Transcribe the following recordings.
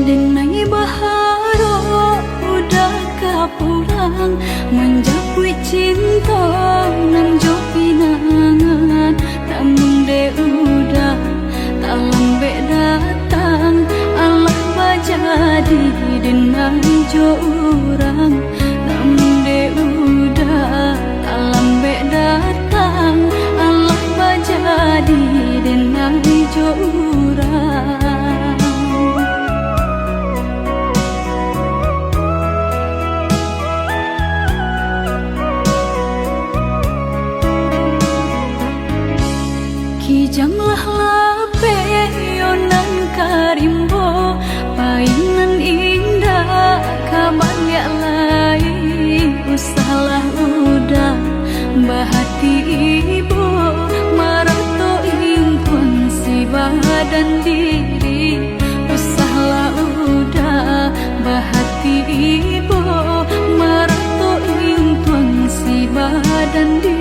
Denai baharo udah kapulang menjapui cinta nan jo pinangan namun de udah tak lambe datang Allah bajadi denai jo urang namun de udah tak lambe datang Allah bajadi denai jo urang. Kijanglah lape yonan karimbo painan indah kaban ya lain usahlah udah bahati ibu marato impun si badan diri usahlah udah bahati ibu marato impun si badan diri.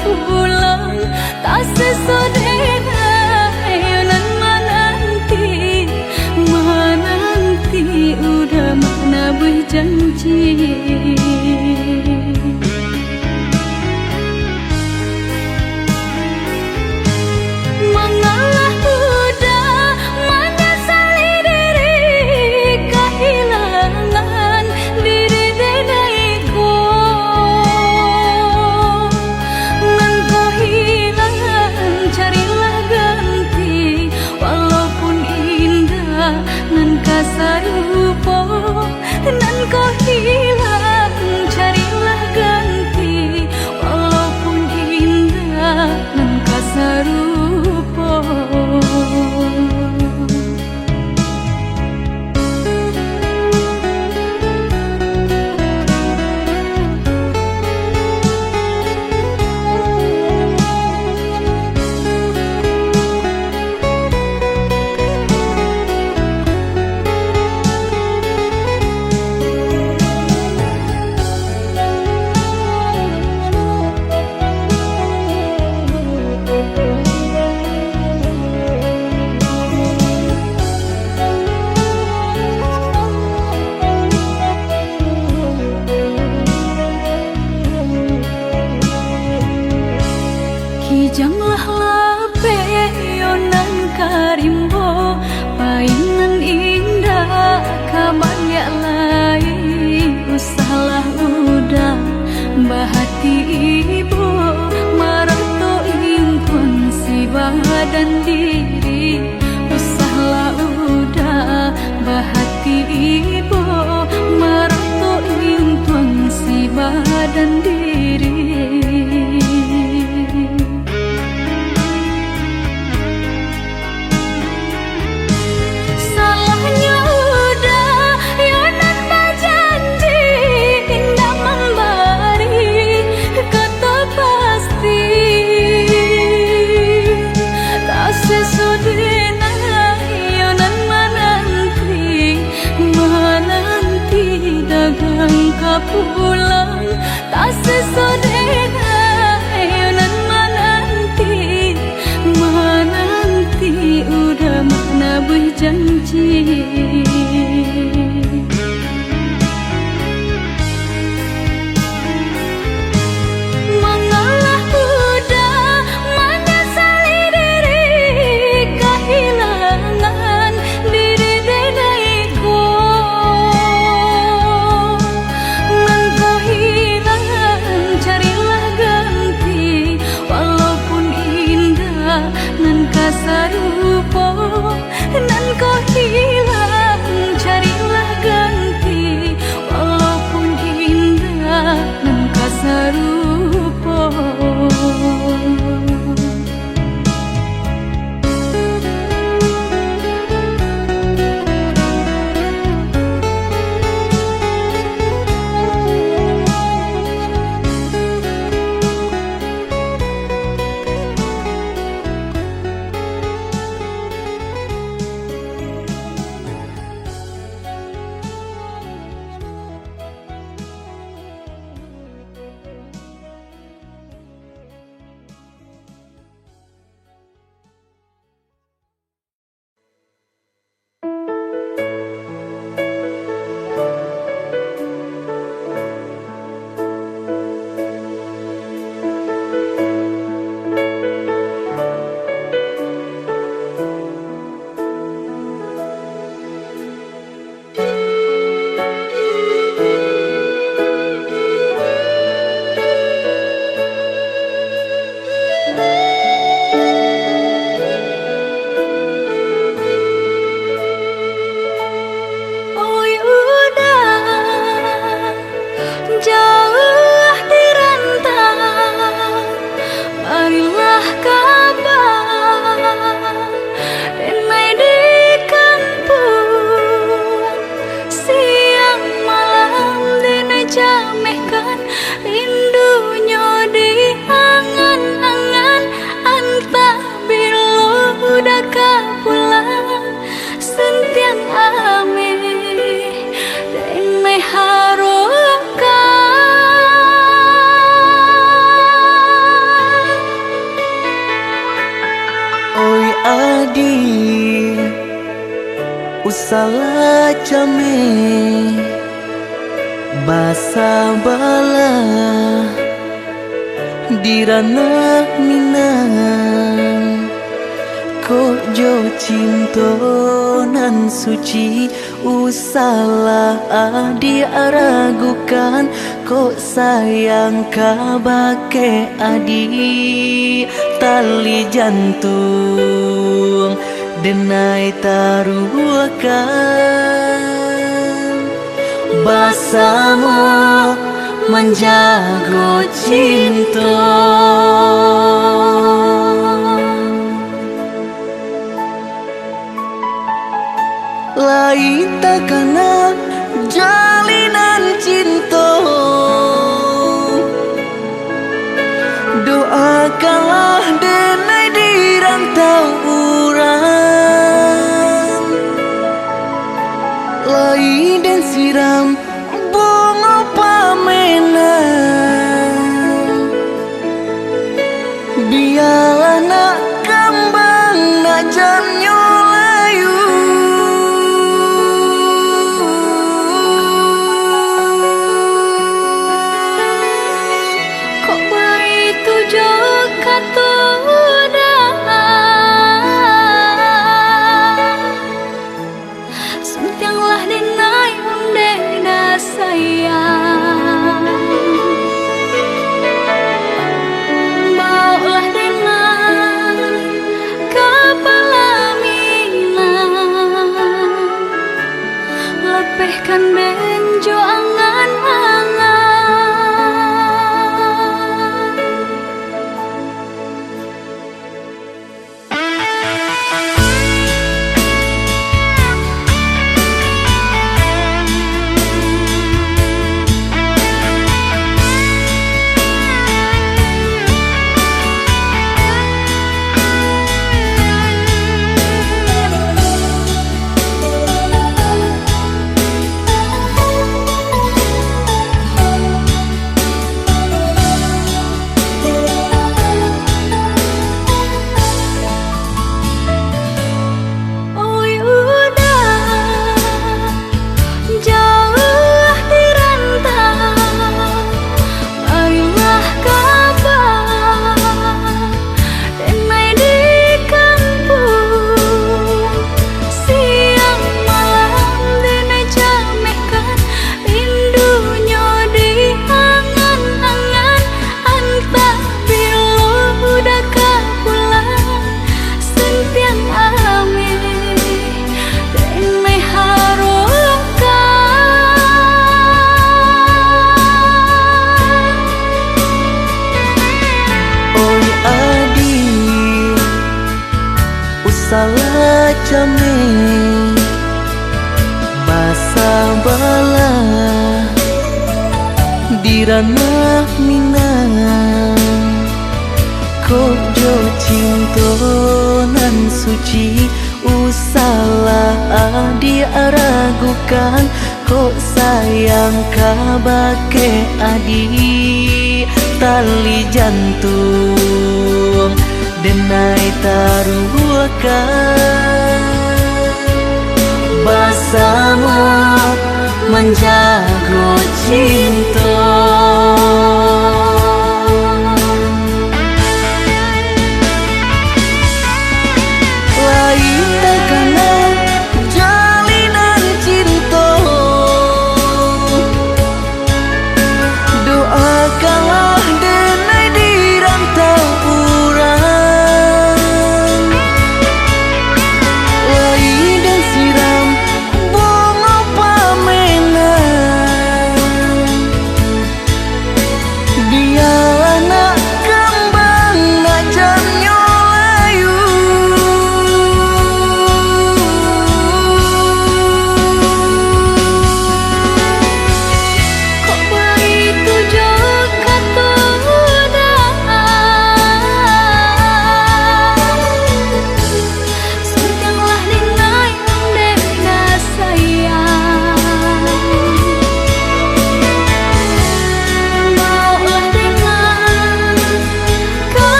Pulang tak sesodena yonan menanti udah mana berjanji. Mengalah udah menyesali diri kehilangan diri denaiku. Carilah ganti walaupun indah nan kasarupo nan kau hilang carilah ganti walaupun indah nan kasarupo. Kijanglah lape yonan karimbo painan indah kaban ya lain usahlah udah bahati ibu marato impun si badan diri usahlah udah bahati ibu marato impun si badan diri. Pulang tak sesodena yonan menanti udah mana berjanji. Mengalah udah menyesali diri kehilangan diri denaiku. Carilah ganti walaupun indah nan kasarupo nan kau hilang Usala jame basa bala dirana minang ko jo cinto nan suci usala adi aragukan ko sayang kabake adi tali jantung denai taruhkan basamu menjago cinta lain takana jalinan cinta doakanlah denai di rantau urang lain dan siram bunga pamenang biarlah nak kembang nak jamnya layu kok baik tujuh kata sentianglah denai undena sayang baulah denai kepala minang lepehkan benjo angan-angan salah jame basa bala dirana minang ko jo cinto nan suci usala adi aragukan ko sayang kabake adi tali jantung denai taruhkan basamu menjago cinta lain takana jalinan cinta doakanlah denai di rantau urang lain dan siram bunga pamenang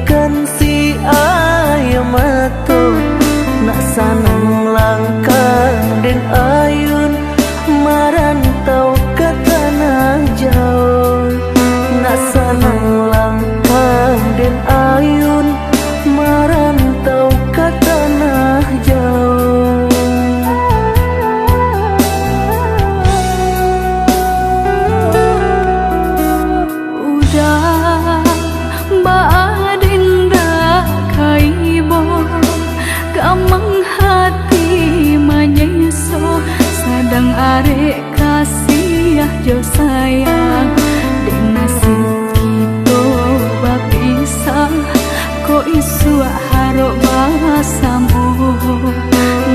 kan si ayam mato nak sanang langkah den ayun marantau ke tanah jauh nak sanang langkah den ayun marantau ke tanah jauh. Udah baadinda kaibo gamang hati manyeso sadang arek kasih jo sayang dek nasib kita bapisah ko isu harok basamu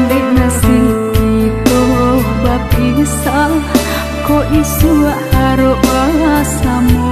dek nasib kita bapisah ko isu harok basamu.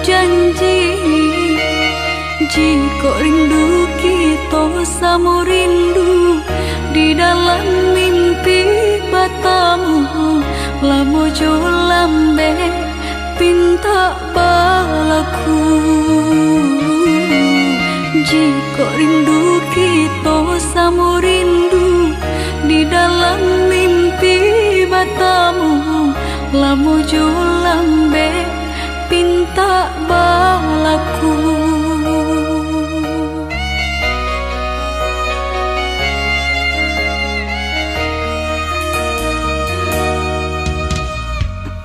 janji. Jika rindu kita sama rindu di dalam mimpi batamu, lamo jo lambe pinta balaku. Jika rindu kita sama rindu di dalam mimpi batamu, lamo jo lambe pinta balaku.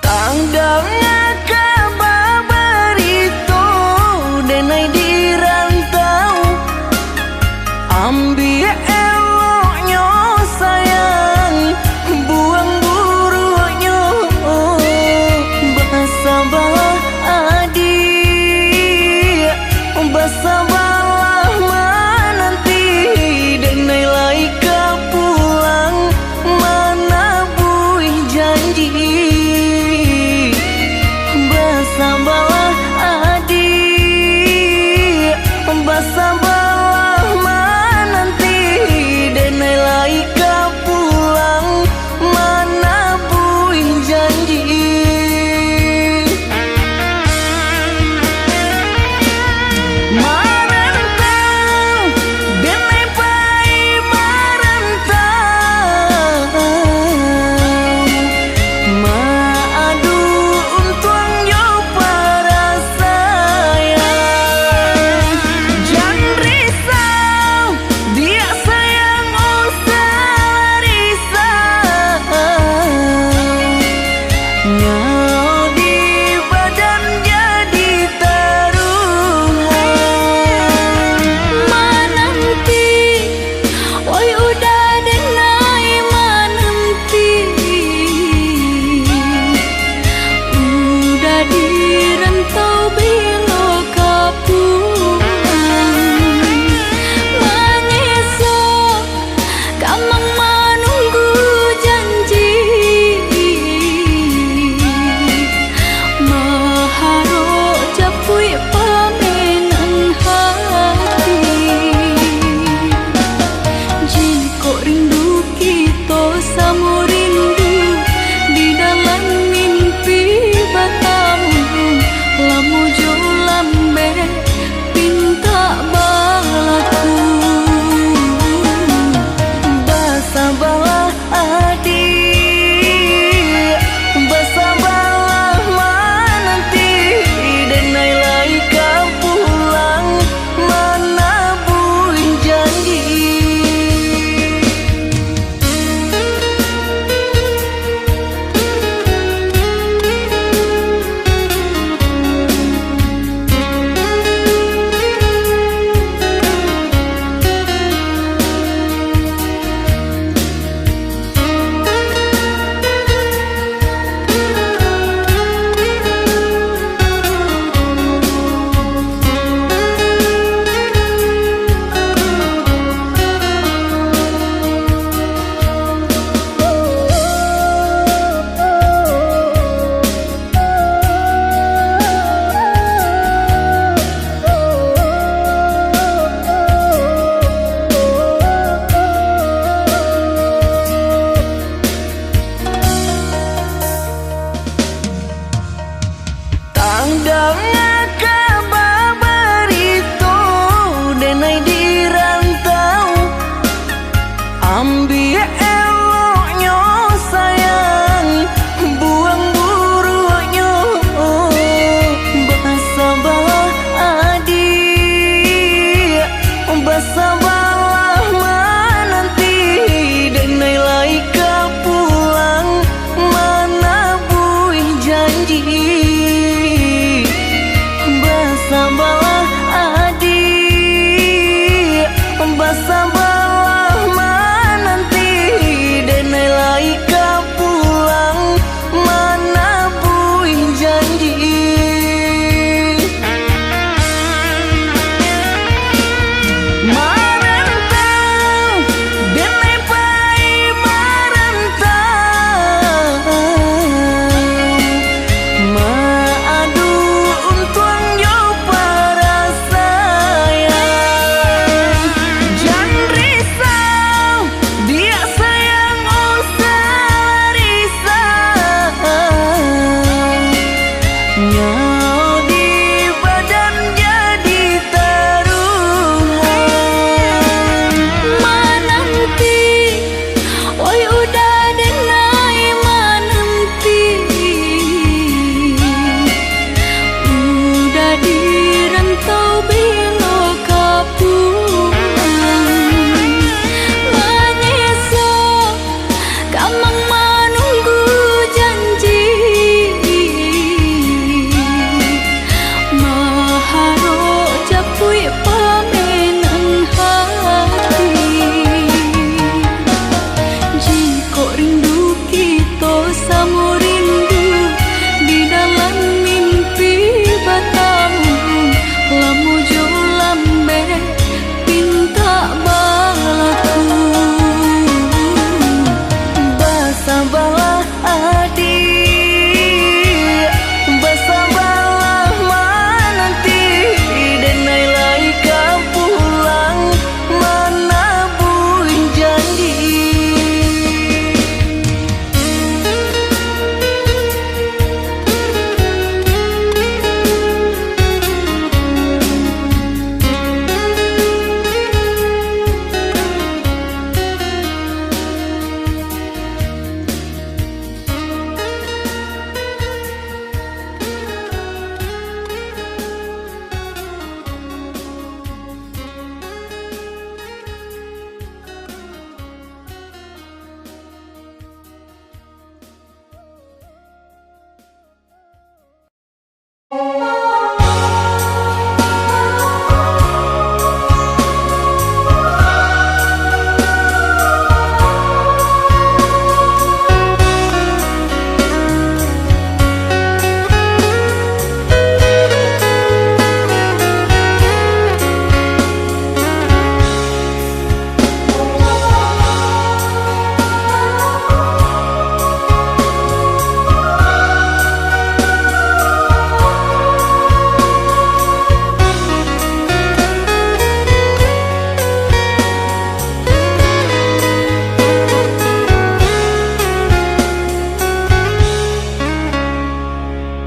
Tanggalnya kabar itu denai di rantau, ambil eloknya sayang, buang buruknya. Bersabarlah adik, bersabarlah menanti, denai laika pulang mana buih janji.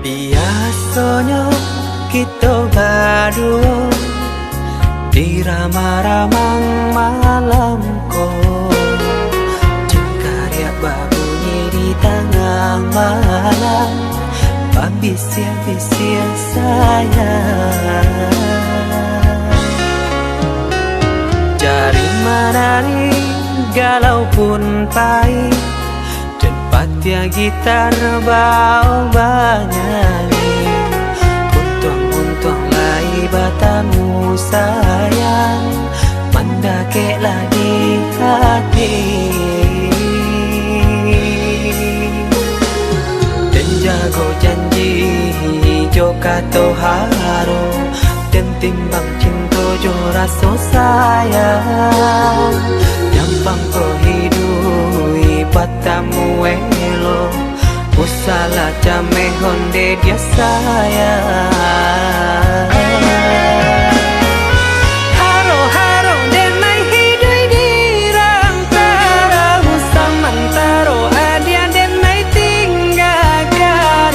Biasanya kita berdua di ramah-ramah malam kau, cengkarya berbunyi di tengah malam, pembisian-bisian sayang. Cari menari galau pun pahit, tempat yang gitar bau bernyanyi. Untung-untung lai batamu sayang, mendakeklah di hati. Dan jago janji joka toharo, dan timbang cinta jo rasa sayang. Jampang ko hidui batamu elo, usala jame honde dia sayang. Haro haro denai hidui di rantara, usamantaro adia denai tinggalkan.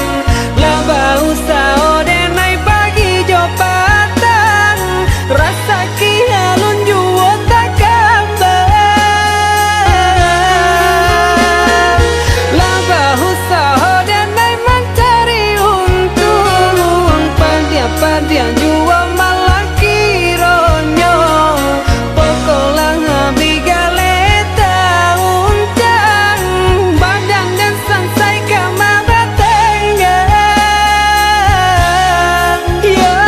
Laba usao denai pagi jo patang, rasa kialun juo tak gambar. Laba usao denai mencari untung, padia juo malah kironyo. Pokolang bigaleta uncang, badan dan sansai kamar tengah. Yo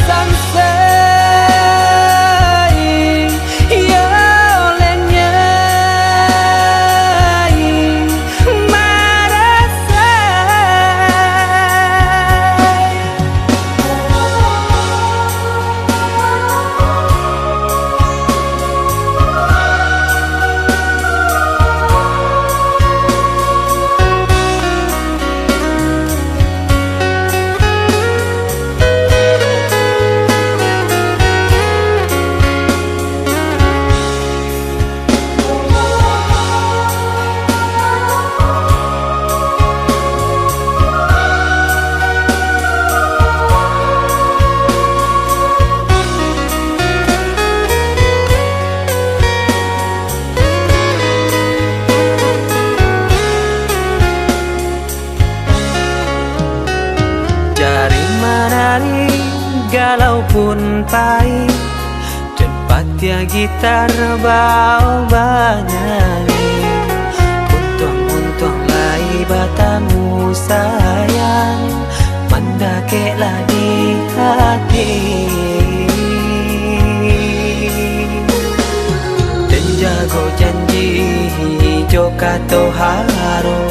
sansai, yo lenyai, marasai. Cari menari galau pun pahit, tempat yang gitar bau bernyanyi. Untung-untung lai batamu sayang, mendakeklah di hati. Dan jago janji joka toharo,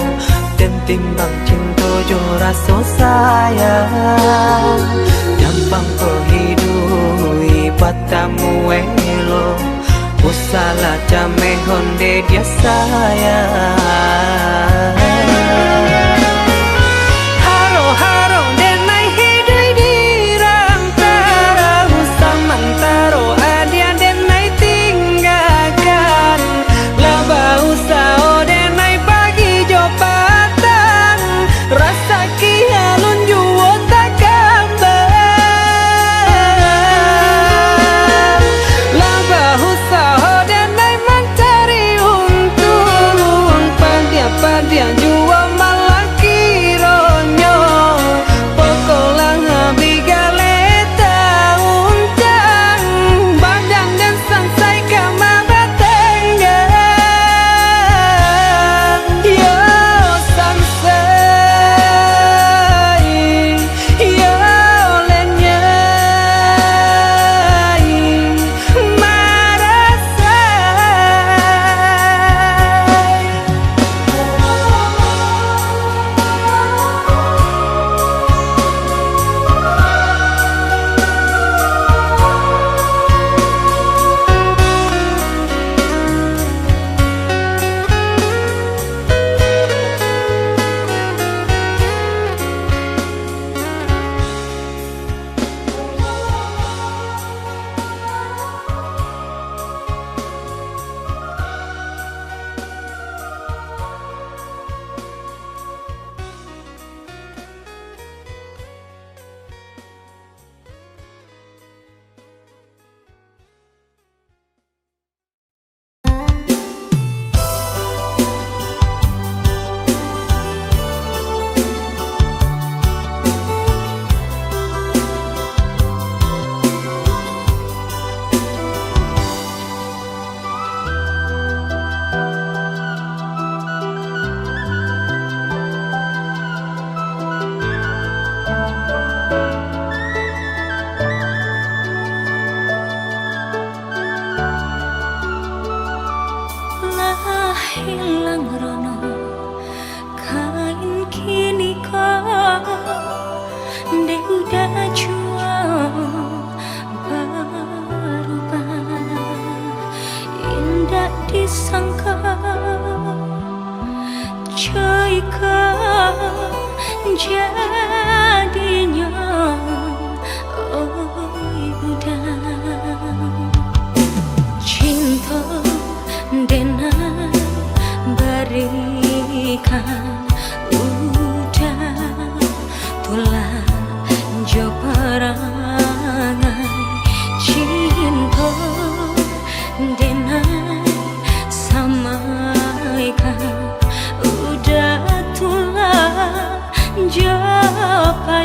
dan timbang cinta jo rasa sayang. Jampang ko hidui batamu elo, usala jame honde dia sayang. Haro haro denai hidui di rantara, usamantaro adia denai tinggalkan. Laba usao denai pagi jo patang, rasa kialun juo tak gambar. Laba usao denai mencari untung, padia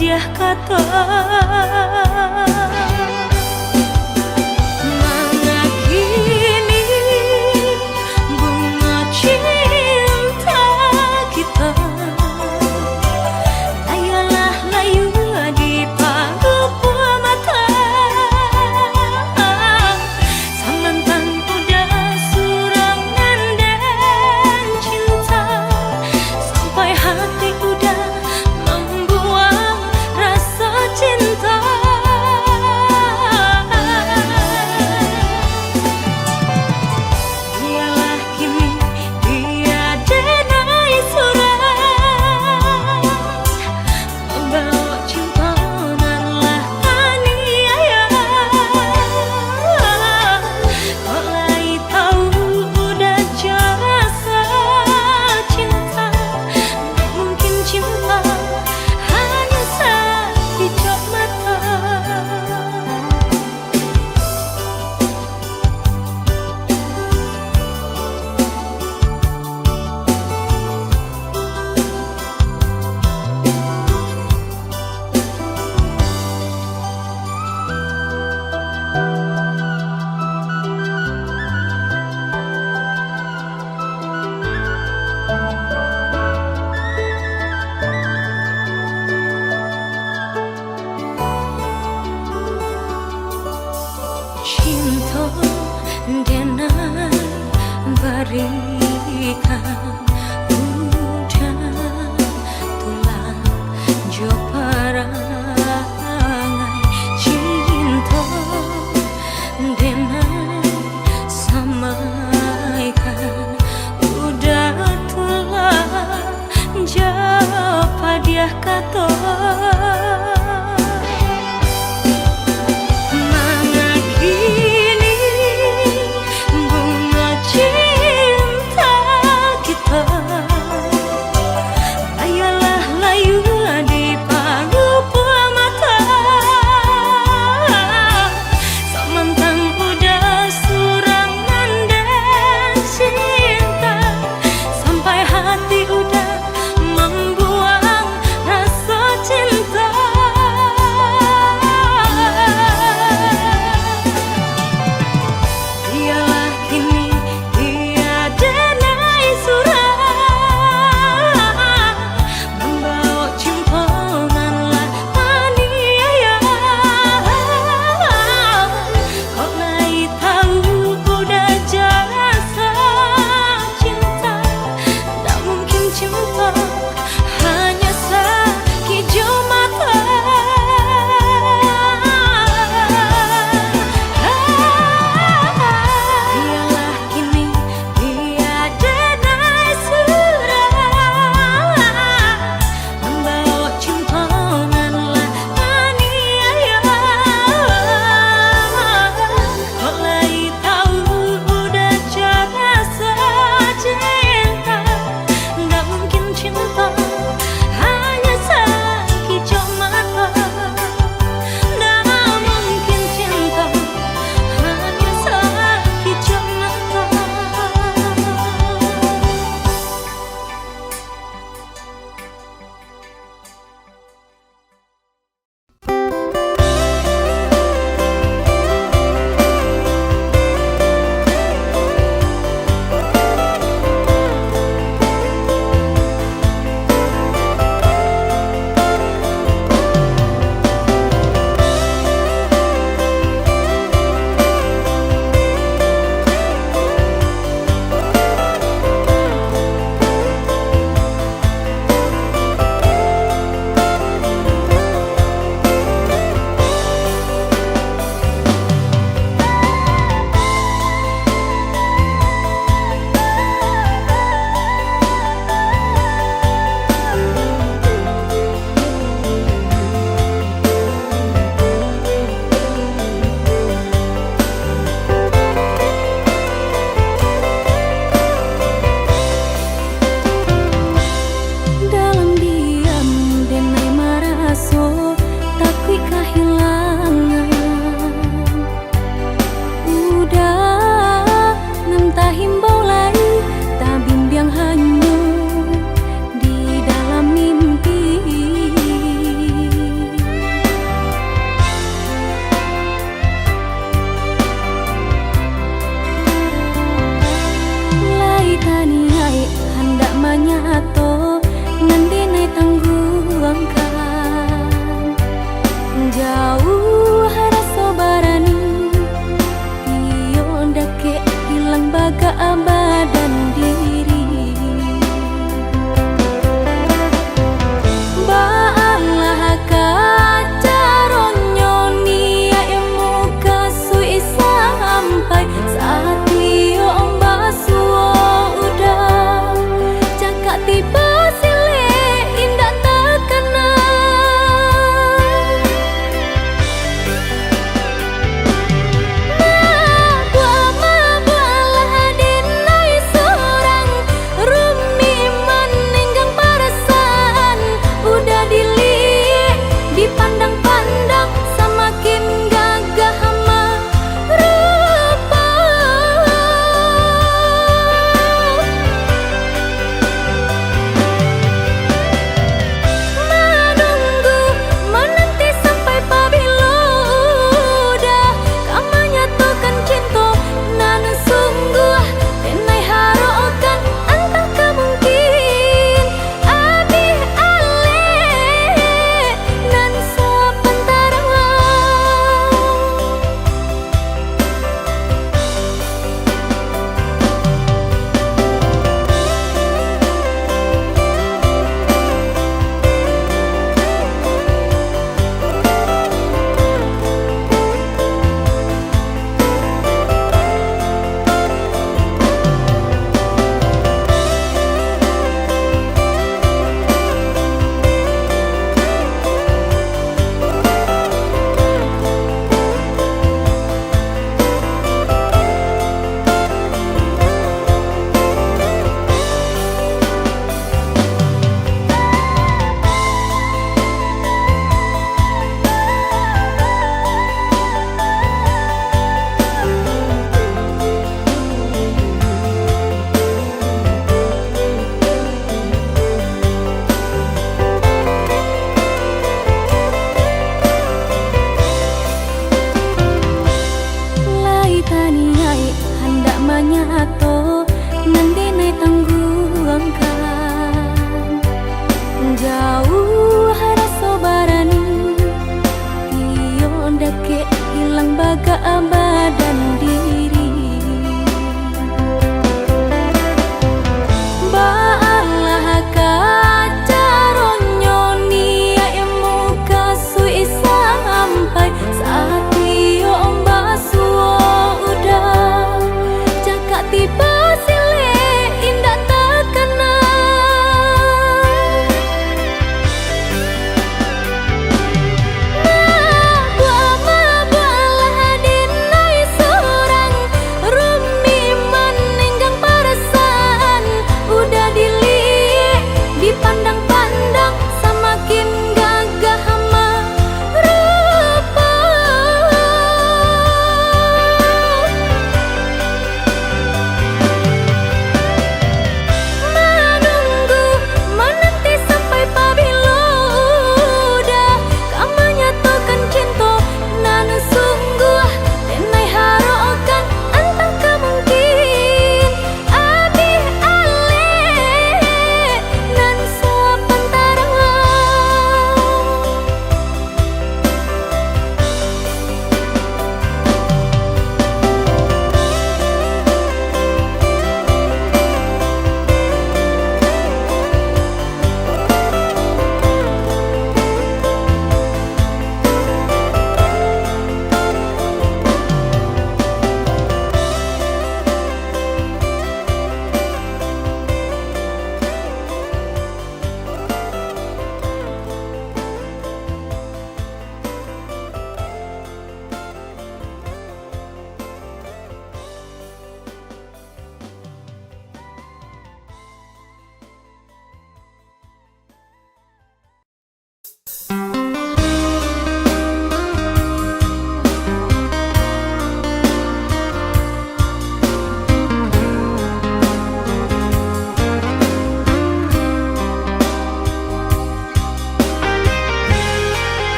padiah kata cinta denai berikan udah tulang jo parangai cinta denai samaikan udah tulang jo padiah kata hati udah membuang rasa cinta. keabadan diri. Baalah kaca ronyo nia emu kasui sampai saat iyo basuo udah cakap tiba sile indah terkena. Bualah dinai seorang rumi menenggang perasaan udah dilihat dipandang-pandang semakin gagah merupa. Menunggu menanti sampai pabilo udah kamu nyatakan cinta nanu sungguh tenai harokan antang kemungkin abi ale nan sepantara.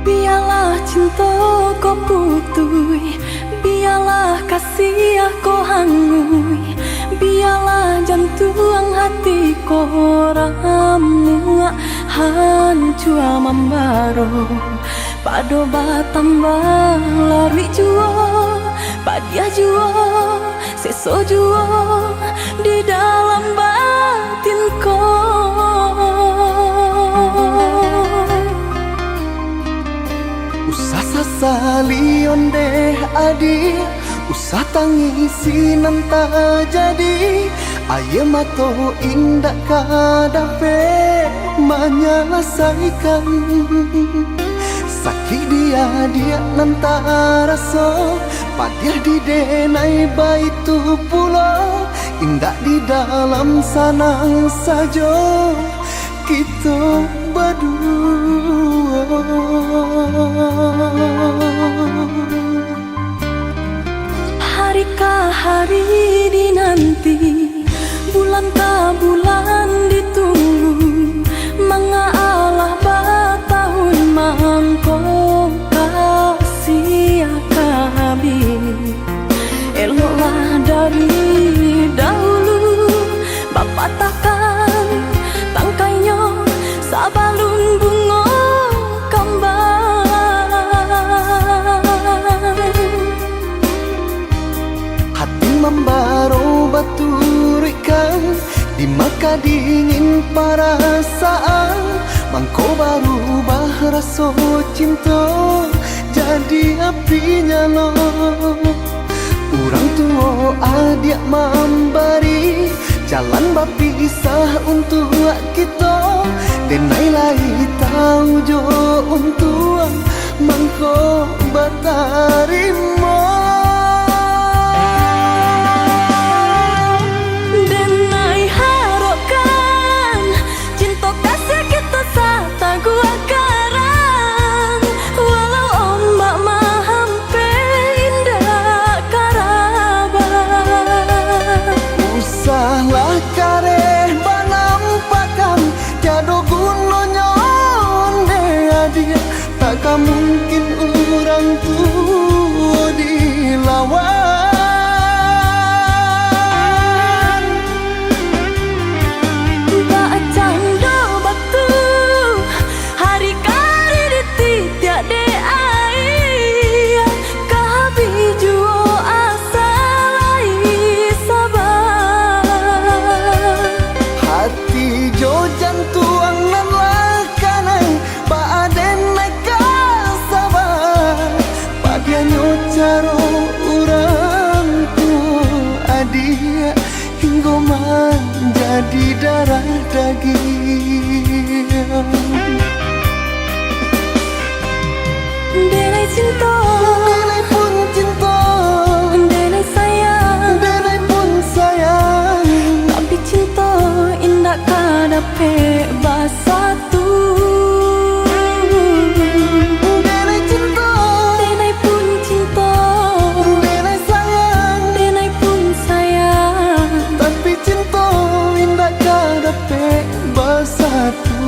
Biarlah cinta kau putui, biarlah kasih kau hangui, biarlah jantung hati kau ramu hancur membaro. Pado batambah lari jua, padia jua, seso jua di dalam batin kau. Usah sasali onde adi, usah tangisi nanta jadi. Aye mato indah kadape menyelesaikan sakit dia nanta rasa padiah di denai baitu pulau indah di dalam sanang saja kita berdua. Hari ke hari dinanti, bulan ke bulan ditunggu, mengalah batahun mangkok kasih kabin. Eloklah dari dahulu, bapak takkan tangkainya sabalun bunga kembang. Hati membaro baturikan di maka dingin perasaan mangko baru rasa cinta jadi api nyala. Orang tua adik memberi jalan berpisah untuk kita denai lai tahu jo untuk mangko batarimo. Denai harokan cinta kasih kita sata gua karang, walau ombak mahampe indah karaban. Usahlah kareh banampak takkan mungkin orang tua dilawan. Bacang do batu hari kari dititiak de ai kahabi juo asalai sabar. Hati jo jantuang nan lakanai baaden naik kasabar. Padianyo caro orang tua adia hingga menjadi darah daging. Denai cinta, Denai pun cinta, denai sayang, denai pun sayang. tapi cinta indah kadape basatu. Denai cinta, Denai pun cinta, denai sayang. denai pun sayang, Tapi cinta indah kadape bersatu.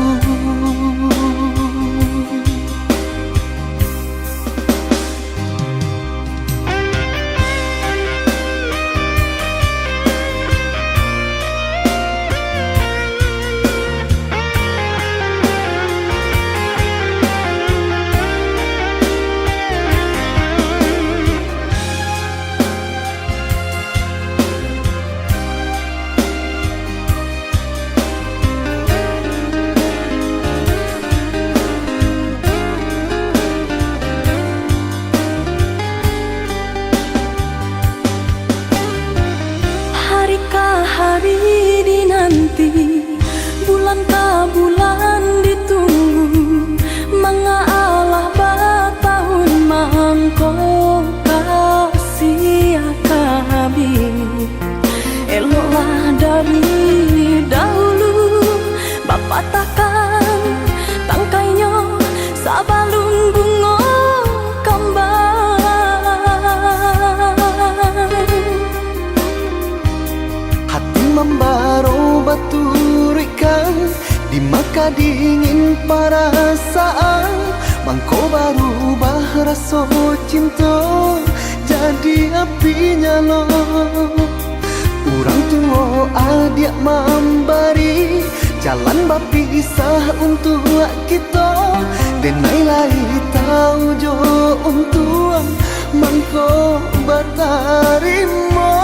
hari ke hari dinanti, bulan ke bulan ditunggu. Mengalah batahun mangko kasih kabin. Eloklah dari dahulu, bapak takkan tangkainya sabalun bunga kembang. Hati membaro baturikan di maka dingin perasaan. Mangko baru rasa cinta jadi api nyala. Orang tua adik memberi jalan berpisah untuk kita. Denai lai tahu jo untuk mangko bertarimo.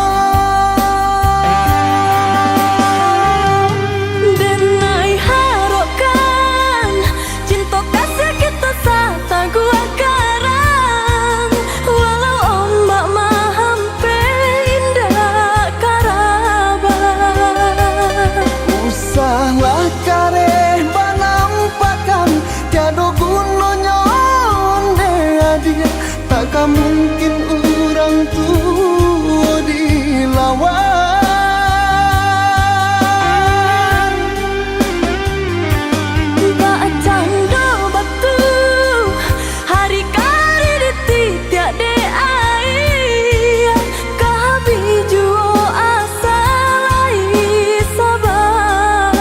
Denai harokan cinta kasih kita sata gua karang. Walau ombak mahampe indah karaban. Usahlah kareh banampakan tiada gunanya onde dia. Takkan mungkin orang tua dilawan. Bacang do batu hari kari dititiak de ai kahabi juo asalai sabar.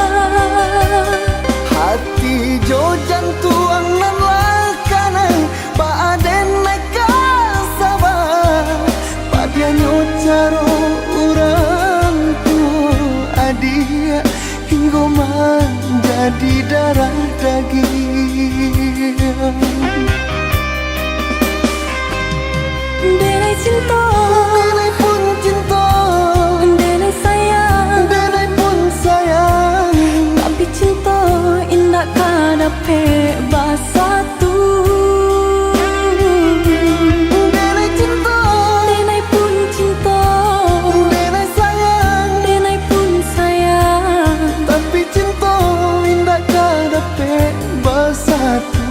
Hati jo jantuang nan lakanai baaden naik kasabar. Padianyo caro orang tua adia hingga menjadi darah daging. Denai cinta, Denai pun cinta, denai sayang, denai pun sayang. tapi cinta indah kadape basatu. Denai cinta, Denai pun cinta, denai sayang. denai pun sayang, Tapi cinta indah kadape bersatu.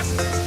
Ku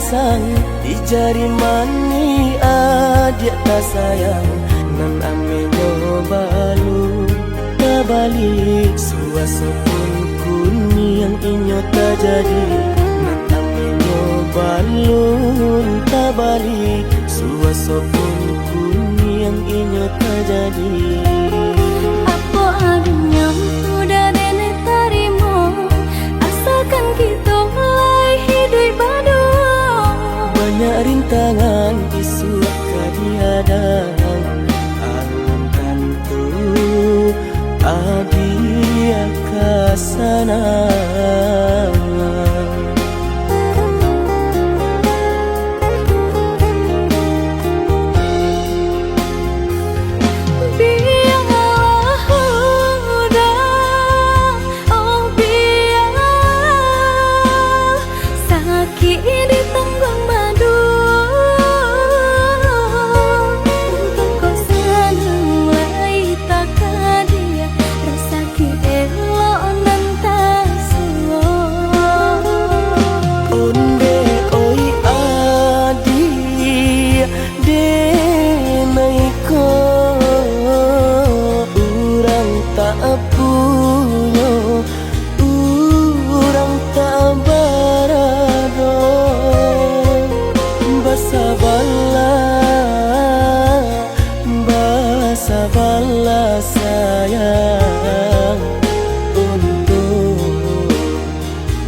sang di jari mani adik tak sayang nan ame nyobalu tabalik suasa pun kuni yang inyo tak jadi nan ame nyobalu tabalik suasa pun kuni yang inyo tak jadi. Apa adanya udah nenek tarimo, asalkan kita mulai hidup baru. Banyak rintangan isu kadihadang alam tentu adia kasana. Sabarlah sayang untuk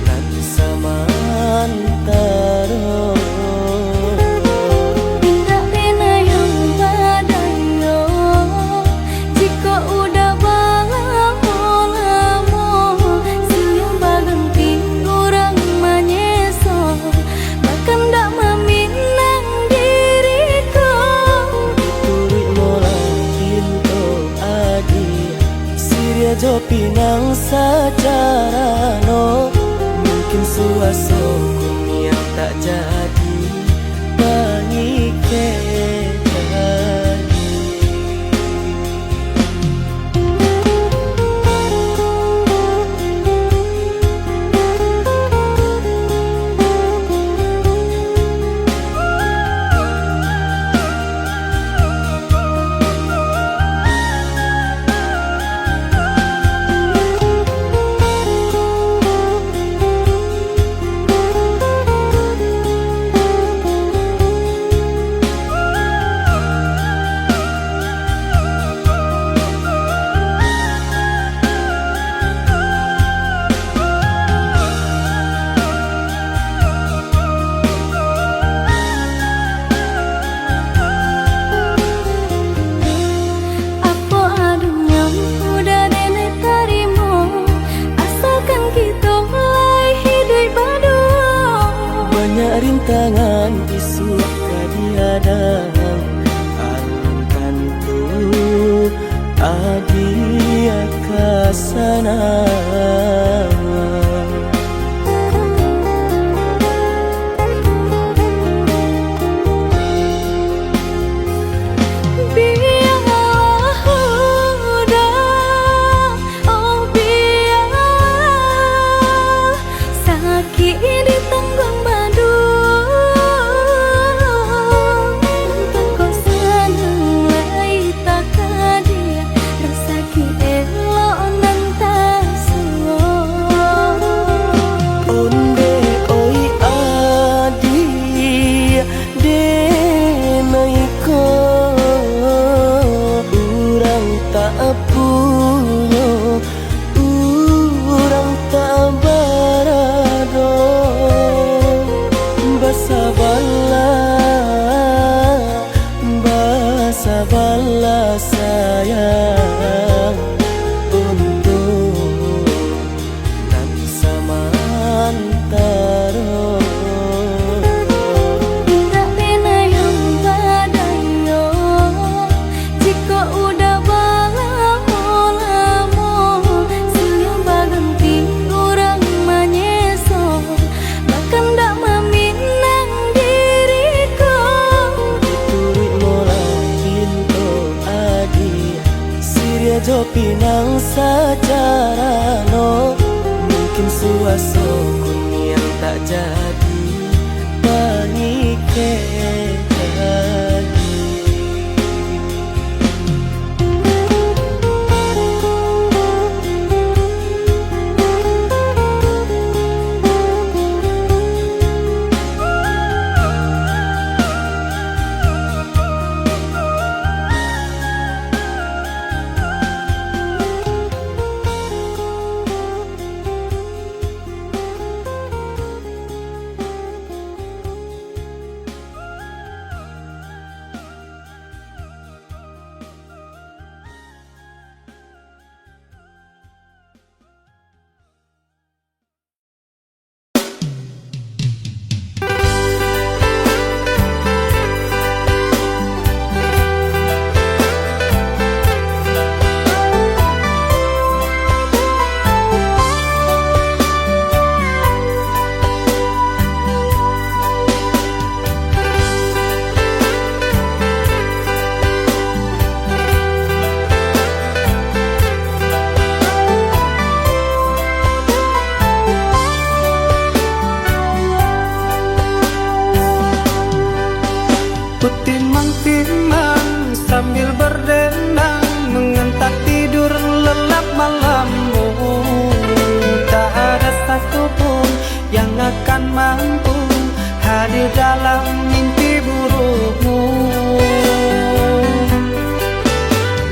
nanti samantara. Tidak pernah yang badayo, jika udah lamo siang berganti orang menyeso, bahkan tak meminang diriku. Turik mola pintu adi Siria jo pinang secara no mungkin suaso kuni yang tak jadi mengikat. Rintangan isu kadihadang alam tentu adia kasana. Sabarlah sayang untuk nanti samantara. Tidak pernah yang badayo, jika udah lamo siang berganti orang menyeso, bahkan tak meminang diriku. Turik mola pintu adi Siria jo pinang secara no mungkin suaso kuni yang tak jadi satupun yang akan mampu hadir dalam mimpi burukmu.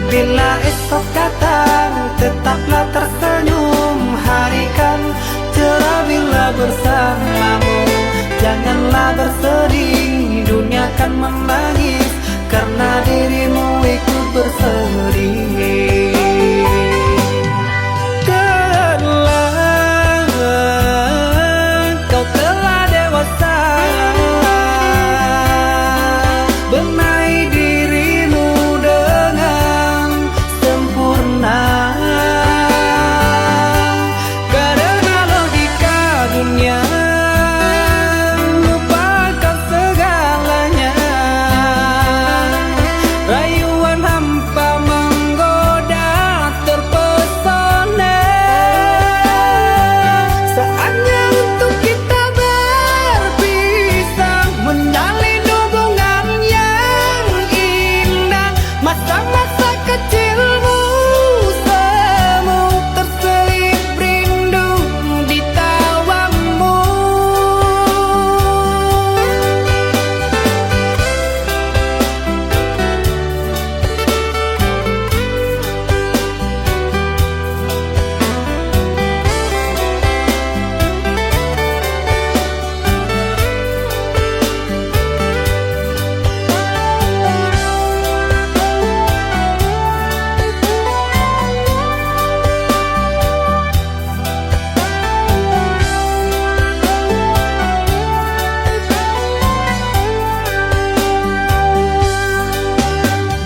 Bila esok datang, tetaplah tersenyum. Hari kan cerah bila bersamamu. Janganlah bersedih, dunia kan menangis karena dirimu ikut bersedih. Kau telah dewasa, benahi dirimu dengan sempurna. Karena logika dunia lupakan segalanya. Rayuan hampa menggoda terpesona. Saatnya untuk kita berpisah, menjalin hubungan yang indah. Masa-masa kecilmu semu terselip rindu di tawamu.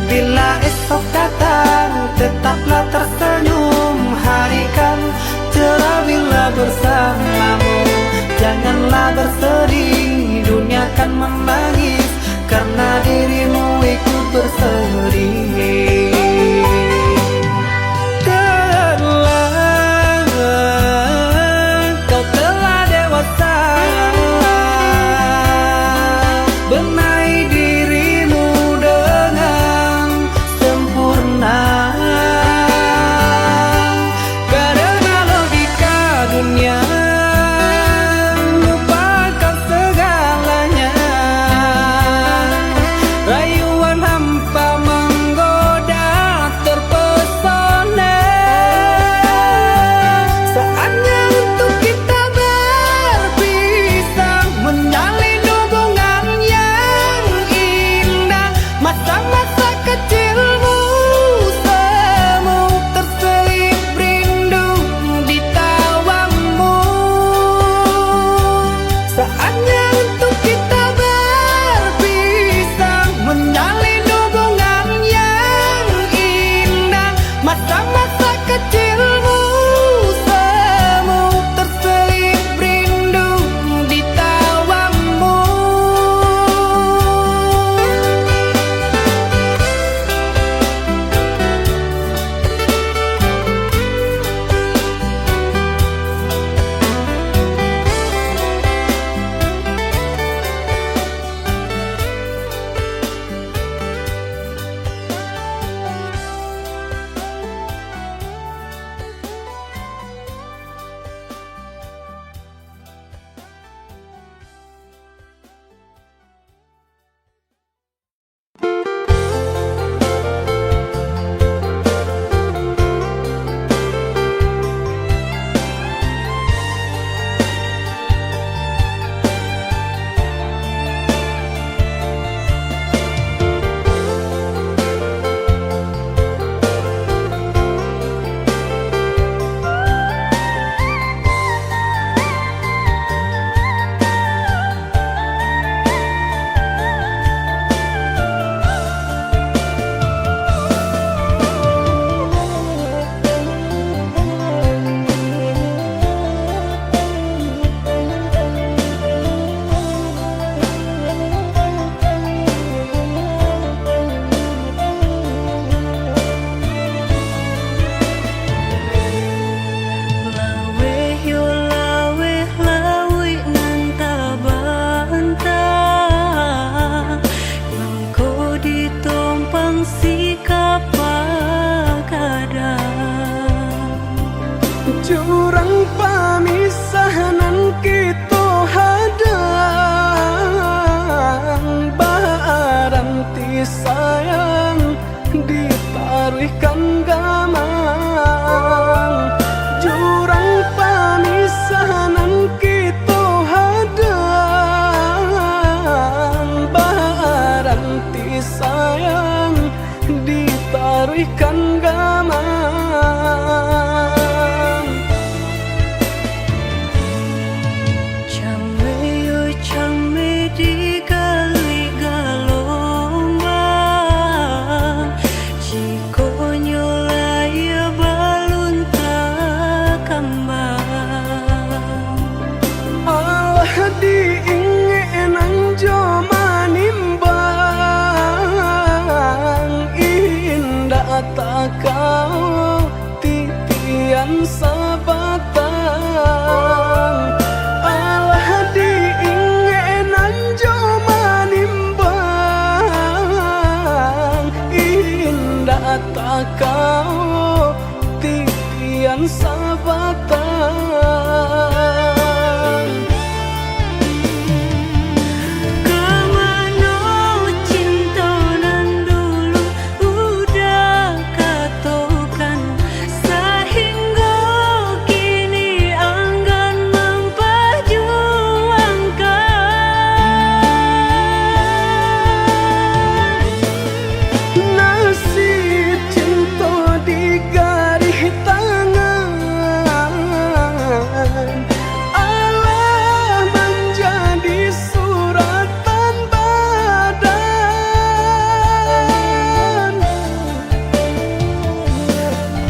Bila esok datang, tetaplah tersenyum. Hari kan cerah bila bersamamu. Janganlah bersedih, dunia kan menangis karena dirimu ikut bersedih. Kau telah dewasa, benahi dirimu dengan sempurna. Karena logika dunia lupakan segalanya. Rayuan hampa menggoda terpesona. Saatnya untuk kita berpisah, menjalin hubungan yang indah. Masa-masa kecilmu semu terselip rindu di tawamu. Saatnya untuk kita berpisah, menjalin hubungan yang indah. Masa-masa kecilmu semu terselip rindu di tawamu. Jurang pemisah kita hadang baranti sayang ditaruhkan gamang jurang pamisahan kita hadang baranti sayang ditaruhkan gamang di kali galombang jika nyolaya balun tak kembang Allah diingin jo manimbang indah tak kau titian sabatang Allah diingin jo manimbang indah tak kau titian sabatang kemana cinta nan dulu udah katokan sehingga kini enggan memperjuangkan nasib cinta di garis tangan Allah menjadi suratan badan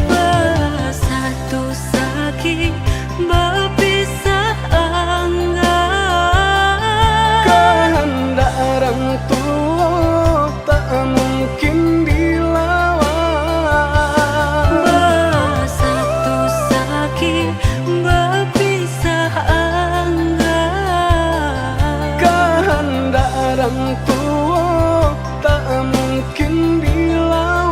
bersatu sakit berpisah enggan kehendak orang tua tak mungkin dilawan bersatu sakit berpisah enggan kehendak orang tua tak mungkin dilawan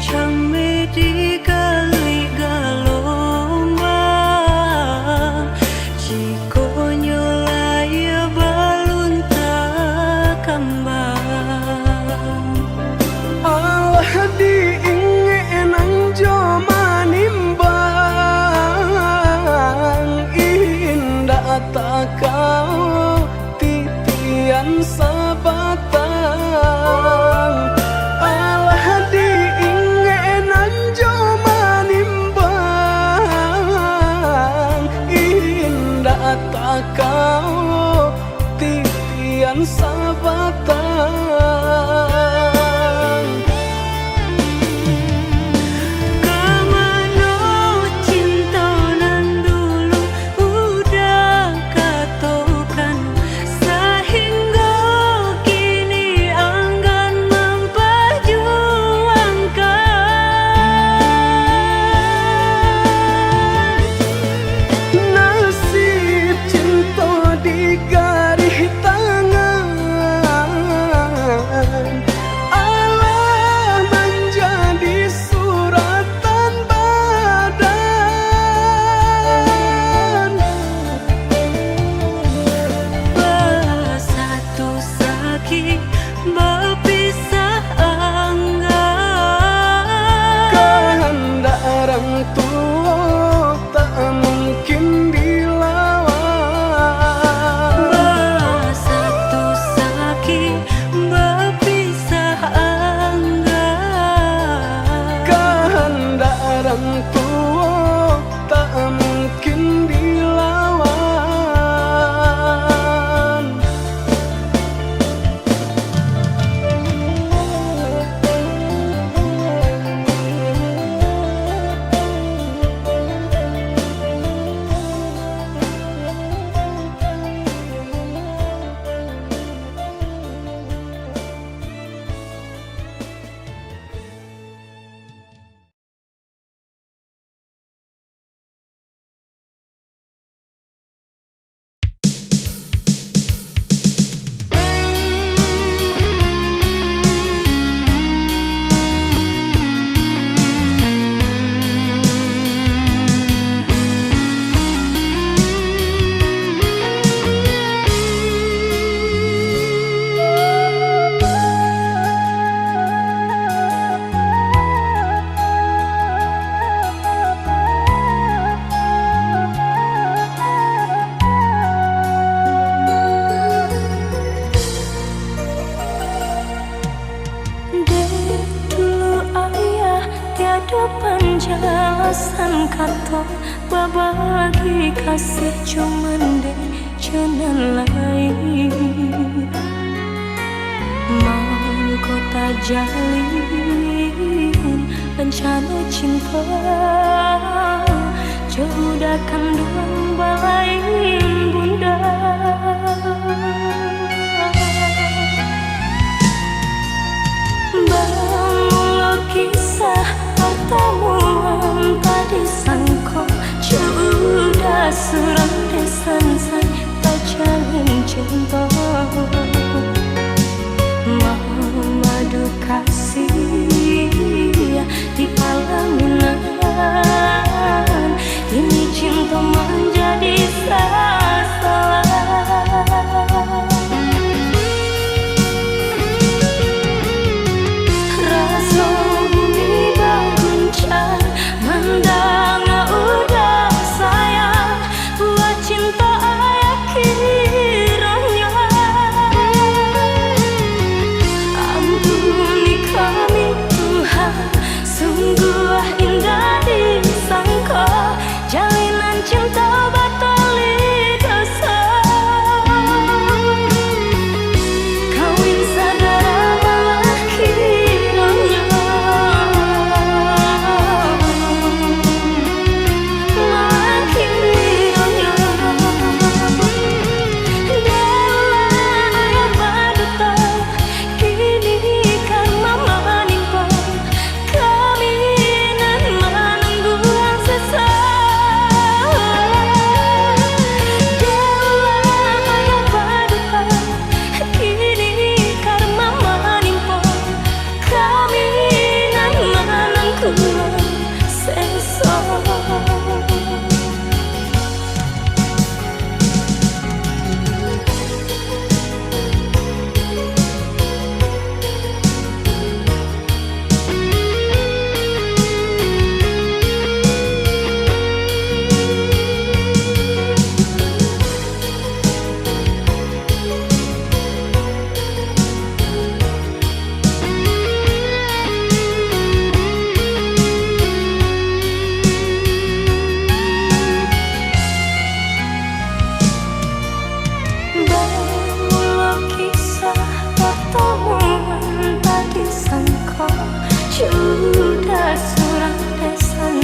Came di kali galombang jika nyolaya balun tak kembang Allah diingin jo manimbang indah tak kau titian sabatang Allah diingin jo manimbang indah tak kau titian sabatang kemana cinta nan dulu udah katokan sehingga kini enggan memperjuangkan nasib cinta di garis tangan kato babagi kasih cuman deh jangan lain mau kota jalin rencana cinta jauh dah kandung balain bunda. Bangun kisah pertemuan tadi sangko sudah suram desan tak jalin cinta madu kasih di pelaminan ini cinta menjadi salah. Rasa bumi berguncang mendang udah sayang buat cinta ayah kiranya ampuni kami Tuhan sungguh indah disangka jalinan cinta batali dosa kawin saudara malah kiranya Dewa ayah paduka kini karma menimpa kami nan menunggu yang sesat. Dewa ayah paduka kini karma menimpa kami nan menunggu sesat. Bangun kisah pertemuan tadi sangka sudah suram desan